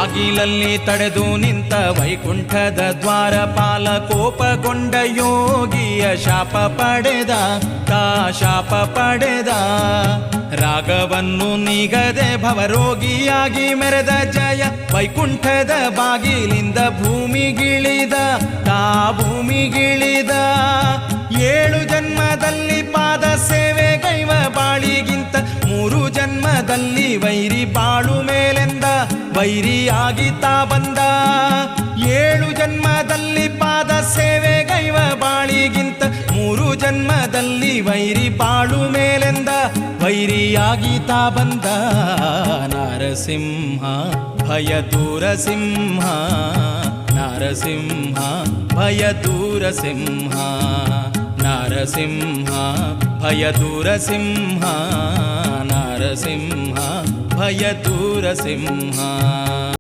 ಬಾಗಿಲಲ್ಲಿ ತಡೆದು ನಿಂತ ವೈಕುಂಠದ ದ್ವಾರಪಾಲ ಕೋಪಗೊಂಡ ಯೋಗಿಯ ಶಾಪ ಪಡೆದ ಶಾಪ ಪಡೆದ ರಾಗವನ್ನು ನೀಗದೆ ಭವರೋಗಿಯಾಗಿ ಮೆರೆದ ಜಯ ವೈಕುಂಠದ ಬಾಗಿಲಿಂದ ಭೂಮಿಗಿಳಿದ ಭೂಮಿಗಿಳಿದ 7 ಜನ್ಮದಲ್ಲಿ ಪಾದ ಸೇವೆ ಗೈವ ಬಾಳಿಗಿಂತ 3 ಜನ್ಮದಲ್ಲಿ ವೈರಿ ಬಾಳು ಮೇಲೆಂದ ವೈರಿಯಾಗಿ ಬಂದ 7 ಜನ್ಮದಲ್ಲಿ ಪಾದ ಸೇವೆ ಗೈವ ಬಾಳಿಗಿಂತ 3 ಜನ್ಮದಲ್ಲಿ ವೈರಿ ಬಾಳು ಮೇಲೆಂದ ವೈರಿಯಾಗಿ ಬಂದ ನರಸಿಂಹ ಭಯ ದೂರ ಸಿಂಹ ನರಸಿಂಹ ಭಯ ದೂರ ಸಿಂಹ ನರಸಿಂಹ ಭಯ ದೂರ ಸಿಂಹ ನರಸಿಂಹ ಭಯ ದೂರ ಸಿಂಹ